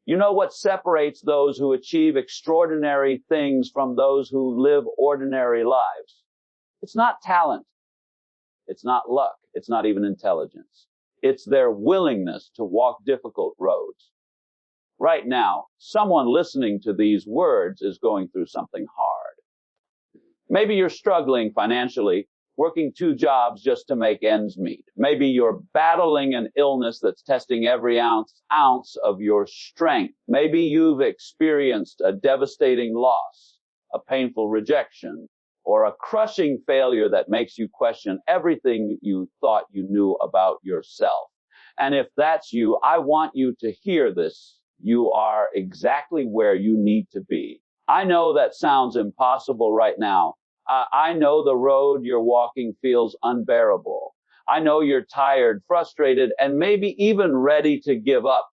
You know what separates those who achieve extraordinary things from those who live ordinary lives? It's not talent. It's not luck. It's not even intelligence. It's their willingness to walk difficult roads. Right now, someone listening to these words is going through something hard. Maybe you're struggling financially, working 2 jobs just to make ends meet. Maybe you're battling an illness that's testing every ounce of your strength. Maybe you've experienced a devastating loss, a painful rejection, or a crushing failure that makes you question everything you thought you knew about yourself. And if that's you, I want you to hear this. You are exactly where you need to be. I know that sounds impossible right now. I know the road you're walking feels unbearable. I know you're tired, frustrated, and maybe even ready to give up.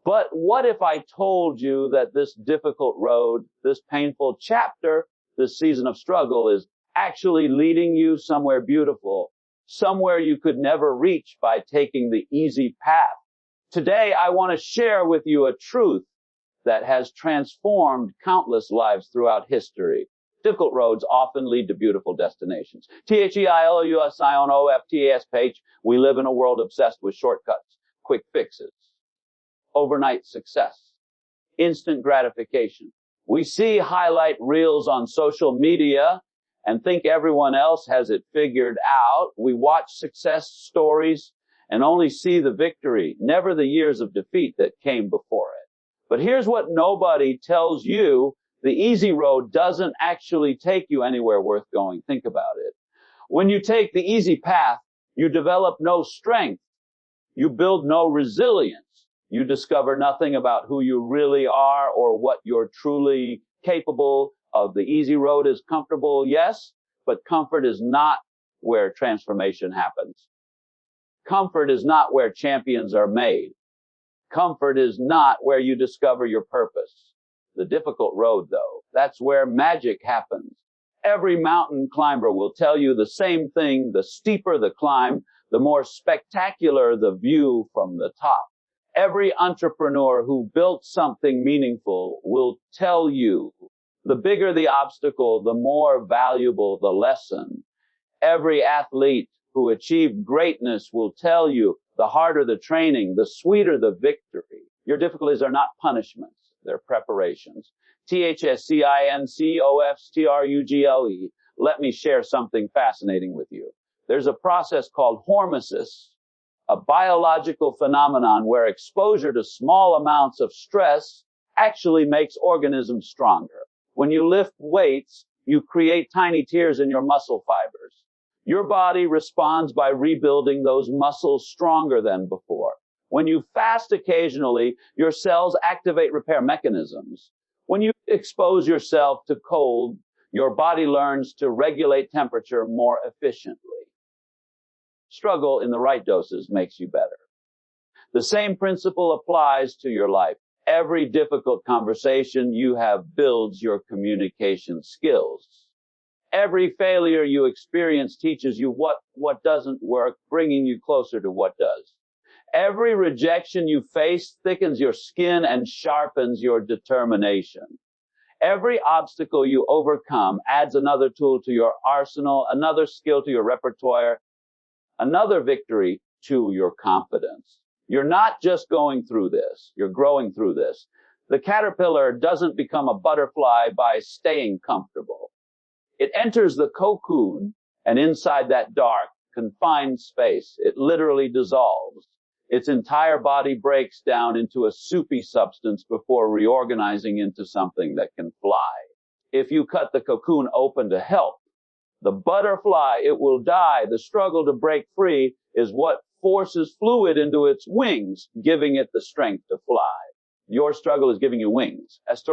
But what if I told you that this difficult road, this painful chapter, this season of struggle is actually leading you somewhere beautiful, somewhere you could never reach by taking the easy path? Today, I want to share with you a truth that has transformed countless lives throughout history. Difficult roads often lead to beautiful destinations. THEILUSIONOFTAS. We live in a world obsessed with shortcuts, quick fixes, overnight success, instant gratification. We see highlight reels on social media and think everyone else has it figured out. We watch success stories and only see the victory, never the years of defeat that came before it. But here's what nobody tells you. The easy road doesn't actually take you anywhere worth going. Think about it. When you take the easy path, you develop no strength. You build no resilience. You discover nothing about who you really are or what you're truly capable of. The easy road is comfortable, yes, but comfort is not where transformation happens. Comfort is not where champions are made. Comfort is not where you discover your purpose. The difficult road, though, that's where magic happens. Every mountain climber will tell you the same thing. The steeper the climb, the more spectacular the view from the top. Every entrepreneur who built something meaningful will tell you the bigger the obstacle, the more valuable the lesson. Every athlete who achieved greatness will tell you the harder the training, the sweeter the victory. Your difficulties are not punishments. They're preparations. THSCINCOFSTRUGLE. Let me share something fascinating with you. There's a process called hormesis, a biological phenomenon where exposure to small amounts of stress actually makes organisms stronger. When you lift weights, you create tiny tears in your muscle fibers. Your body responds by rebuilding those muscles stronger than before. When you fast occasionally, your cells activate repair mechanisms. When you expose yourself to cold, your body learns to regulate temperature more efficiently. Struggle in the right doses makes you better. The same principle applies to your life. Every difficult conversation you have builds your communication skills. Every failure you experience teaches you what doesn't work, bringing you closer to what does. Every rejection you face thickens your skin and sharpens your determination. Every obstacle you overcome adds another tool to your arsenal, another skill to your repertoire, another victory to your confidence. You're not just going through this, you're growing through this. The caterpillar doesn't become a butterfly by staying comfortable. It enters the cocoon, and inside that dark, confined space, it literally dissolves. Its entire body breaks down into a soupy substance before reorganizing into something that can fly. If you cut the cocoon open to help the butterfly, it will die. The struggle to break free is what forces fluid into its wings, giving it the strength to fly. Your struggle is giving you wings. Let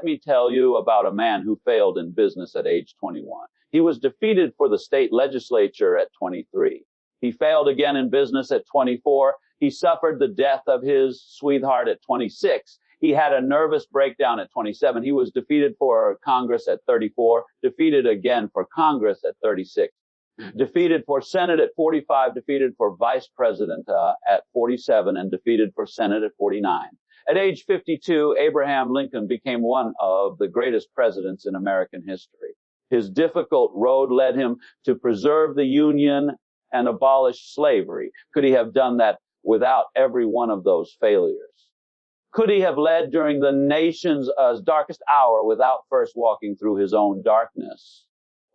me tell you about a man who failed in business at age 21. He was defeated for the state legislature at 23. He failed again in business at 24. He suffered the death of his sweetheart at 26. He had a nervous breakdown at 27. He was defeated for Congress at 34, defeated again for Congress at 36. Defeated for Senate at 45, defeated for Vice President at 47, and defeated for Senate at 49. At age 52, Abraham Lincoln became one of the greatest presidents in American history. His difficult road led him to preserve the Union and abolish slavery. Could he have done that without every one of those failures? Could he have led during the nation's darkest hour without first walking through his own darkness?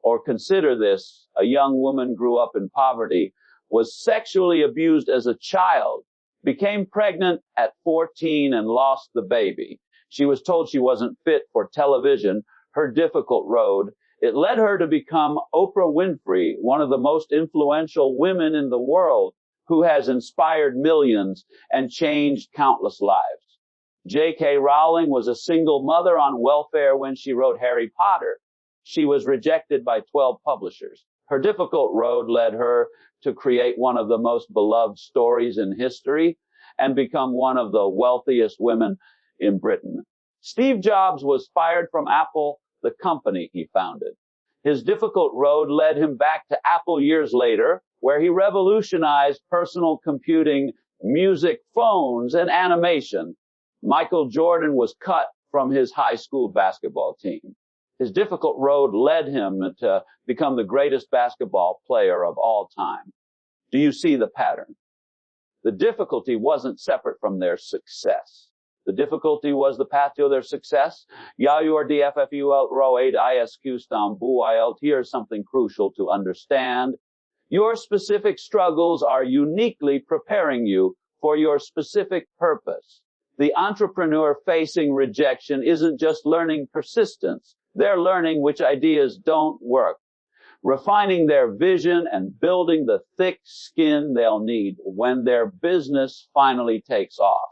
Or consider this, a young woman grew up in poverty, was sexually abused as a child, became pregnant at 14 and lost the baby. She was told she wasn't fit for television. Her difficult road, it led her to become Oprah Winfrey, one of the most influential women in the world, who has inspired millions and changed countless lives. J.K. Rowling was a single mother on welfare when she wrote Harry Potter. She was rejected by 12 publishers. Her difficult road led her to create one of the most beloved stories in history and become one of the wealthiest women in Britain. Steve Jobs was fired from Apple, the company he founded. His difficult road led him back to Apple years later, where he revolutionized personal computing, music, phones, and animation. Michael Jordan was cut from his high school basketball team. His difficult road led him to become the greatest basketball player of all time. Do you see the pattern? The difficulty wasn't separate from their success. The difficulty was the path to their success. Yayur DFFUL Road ISQ Stambuilt. Here's something crucial to understand. Your specific struggles are uniquely preparing you for your specific purpose. The entrepreneur facing rejection isn't just learning persistence. They're learning which ideas don't work, refining their vision and building the thick skin they'll need when their business finally takes off.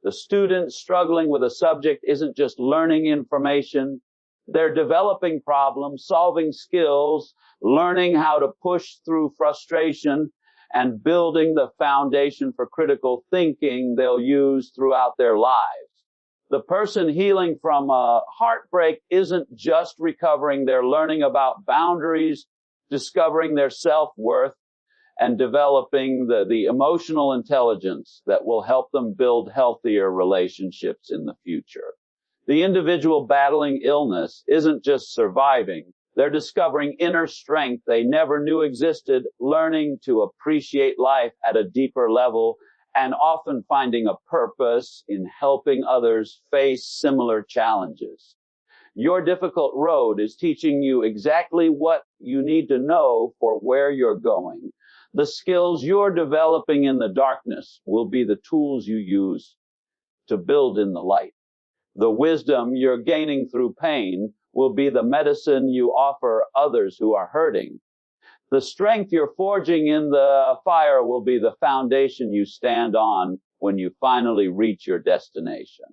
The student struggling with a subject isn't just learning information. They're developing problems, solving skills, learning how to push through frustration, and building the foundation for critical thinking they'll use throughout their lives. The person healing from a heartbreak isn't just recovering. They're learning about boundaries, discovering their self-worth, and developing the emotional intelligence that will help them build healthier relationships in the future. The individual battling illness isn't just surviving. They're discovering inner strength they never knew existed, learning to appreciate life at a deeper level, and often finding a purpose in helping others face similar challenges. Your difficult road is teaching you exactly what you need to know for where you're going. The skills you're developing in the darkness will be the tools you use to build in the light. The wisdom you're gaining through pain will be the medicine you offer others who are hurting. The strength you're forging in the fire will be the foundation you stand on when you finally reach your destination.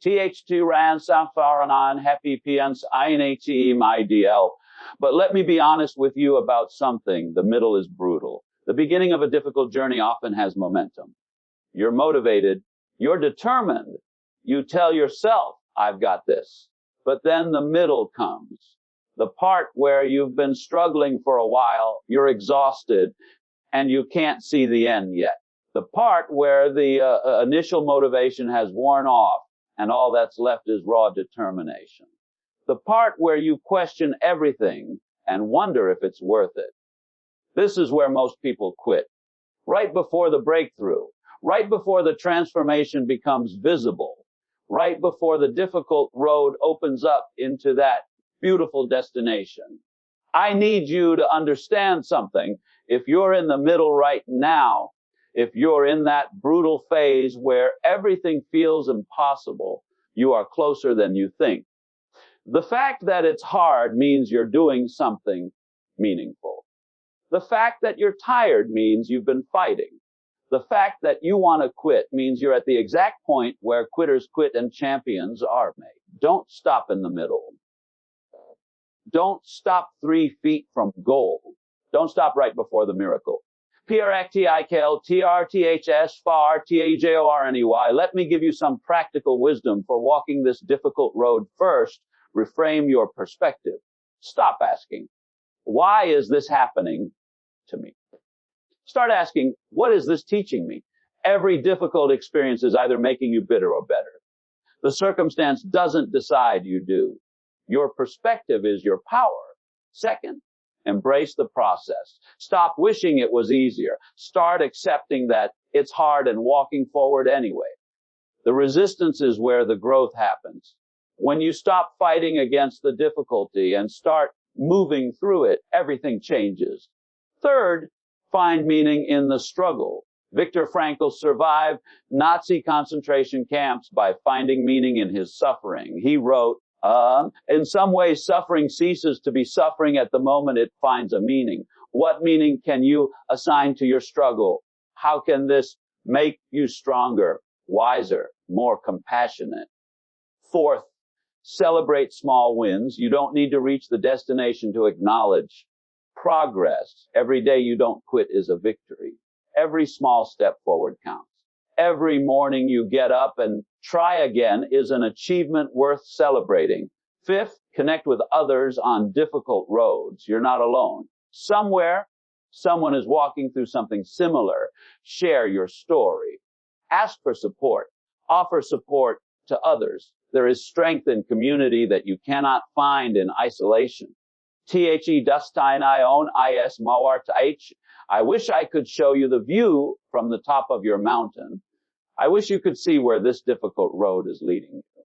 TH2 ran Sanfaranan Happy Pians INHE my DL. But let me be honest with you about something. The middle is brutal. The beginning of a difficult journey often has momentum. You're motivated. You're determined. You tell yourself, I've got this. But then the middle comes. The part where you've been struggling for a while, you're exhausted, and you can't see the end yet. The part where the initial motivation has worn off, and all that's left is raw determination. The part where you question everything and wonder if it's worth it. This is where most people quit. Right before the breakthrough, right before the transformation becomes visible, right before the difficult road opens up into that beautiful destination. I need you to understand something. If you're in the middle right now, if you're in that brutal phase where everything feels impossible, you are closer than you think. The fact that it's hard means you're doing something meaningful. The fact that you're tired means you've been fighting. The fact that you want to quit means you're at the exact point where quitters quit and champions are made. Don't stop in the middle. Don't stop 3 feet from goal. Don't stop right before the miracle. PRACTIKL, TRTHS, FAR, TAJORNEY. Let me give you some practical wisdom for walking this difficult road. First, reframe your perspective. Stop asking, why is this happening? to me? Start asking, what is this teaching me? Every difficult experience is either making you bitter or better. The circumstance doesn't decide, you do. Your perspective is your power. Second, embrace the process. Stop wishing it was easier. Start accepting that it's hard and walking forward anyway. The resistance is where the growth happens. When you stop fighting against the difficulty and start moving through it, everything changes. Third, find meaning in the struggle. Viktor Frankl survived Nazi concentration camps by finding meaning in his suffering. He wrote, in some ways, suffering ceases to be suffering at the moment it finds a meaning. What meaning can you assign to your struggle? How can this make you stronger, wiser, more compassionate? Fourth, celebrate small wins. You don't need to reach the destination to acknowledge progress. Every day you don't quit is a victory. Every small step forward counts. Every morning you get up and try again is an achievement worth celebrating. Fifth, connect with others on difficult roads. You're not alone. Somewhere, someone is walking through something similar. Share your story. Ask for support. Offer support to others. There is strength in community that you cannot find in isolation. The Dustin Ion Is Mawart H. I wish I could show you the view from the top of your mountain. I wish you could see where this difficult road is leading you.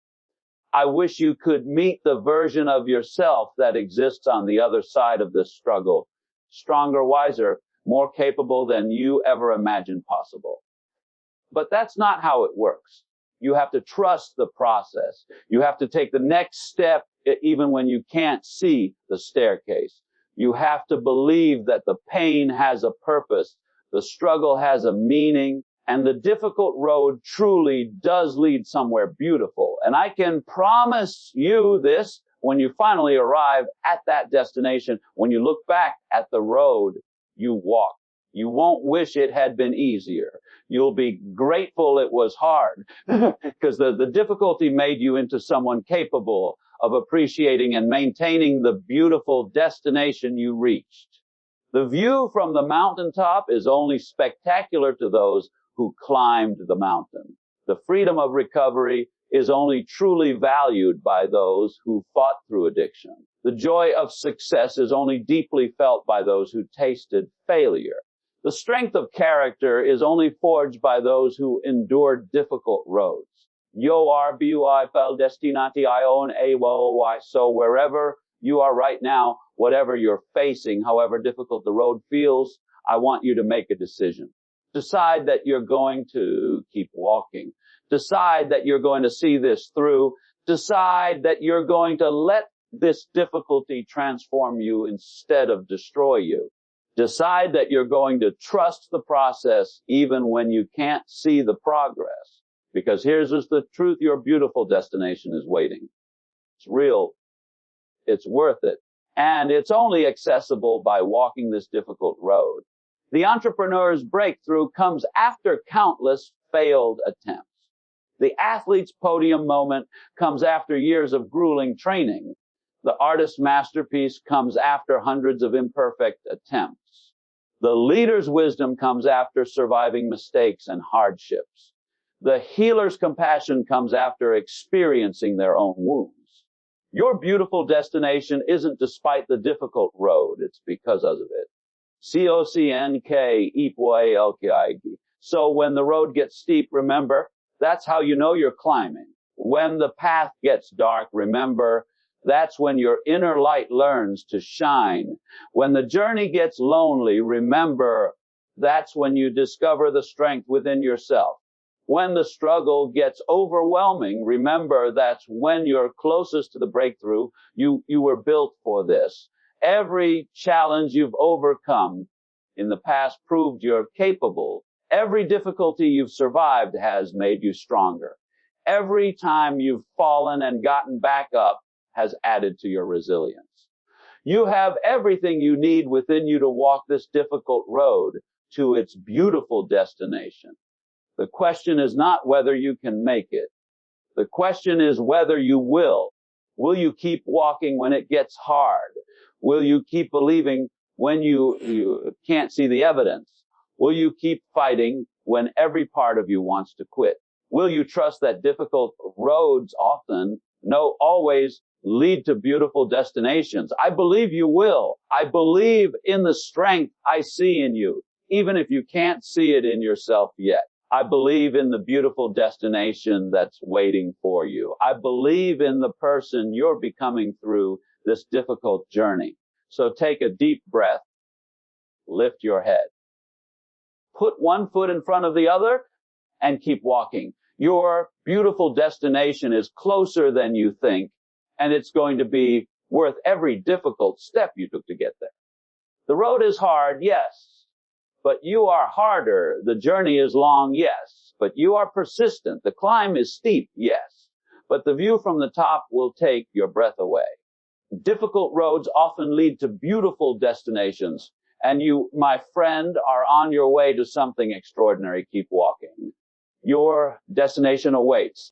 I wish you could meet the version of yourself that exists on the other side of this struggle. Stronger, wiser, more capable than you ever imagined possible. But that's not how it works. You have to trust the process. You have to take the next step even when you can't see the staircase. You have to believe that the pain has a purpose, the struggle has a meaning, and the difficult road truly does lead somewhere beautiful. And I can promise you this, when you finally arrive at that destination, when you look back at the road you walked, you won't wish it had been easier. You'll be grateful it was hard, because the difficulty made you into someone capable of appreciating and maintaining the beautiful destination you reached. The view from the mountaintop is only spectacular to those who climbed the mountain. The freedom of recovery is only truly valued by those who fought through addiction. The joy of success is only deeply felt by those who tasted failure. The strength of character is only forged by those who endured difficult roads. Yo RBUI fel destinati ion AWY. So wherever you are right now, whatever you're facing, however difficult the road feels, I want you to make a decision. Decide that you're going to keep walking. Decide that you're going to see this through. Decide that you're going to let this difficulty transform you instead of destroy you. Decide that you're going to trust the process even when you can't see the progress. Because here's just the truth, your beautiful destination is waiting. It's real. It's worth it. And it's only accessible by walking this difficult road. The entrepreneur's breakthrough comes after countless failed attempts. The athlete's podium moment comes after years of grueling training. The artist's masterpiece comes after hundreds of imperfect attempts. The leader's wisdom comes after surviving mistakes and hardships. The healer's compassion comes after experiencing their own wounds. Your beautiful destination isn't despite the difficult road, it's because of it. COCNK. So when the road gets steep, remember, that's how you know you're climbing. When the path gets dark, remember, that's when your inner light learns to shine. When the journey gets lonely, remember, that's when you discover the strength within yourself. When the struggle gets overwhelming, remember, that's when you're closest to the breakthrough. You were built for this. Every challenge you've overcome in the past proved you're capable. Every difficulty you've survived has made you stronger. Every time you've fallen and gotten back up has added to your resilience. You have everything you need within you to walk this difficult road to its beautiful destination. The question is not whether you can make it. The question is whether you will. Will you keep walking when it gets hard? Will you keep believing when you can't see the evidence? Will you keep fighting when every part of you wants to quit? Will you trust that difficult roads always lead to beautiful destinations? I believe you will. I believe in the strength I see in you, even if you can't see it in yourself yet. I believe in the beautiful destination that's waiting for you. I believe in the person you're becoming through this difficult journey. So take a deep breath. Lift your head. Put one foot in front of the other and keep walking. Your beautiful destination is closer than you think, and it's going to be worth every difficult step you took to get there. The road is hard, yes, but you are harder. The journey is long, yes, but you are persistent. The climb is steep, yes, but the view from the top will take your breath away. Difficult roads often lead to beautiful destinations, and you, my friend, are on your way to something extraordinary. Keep walking. Your destination awaits.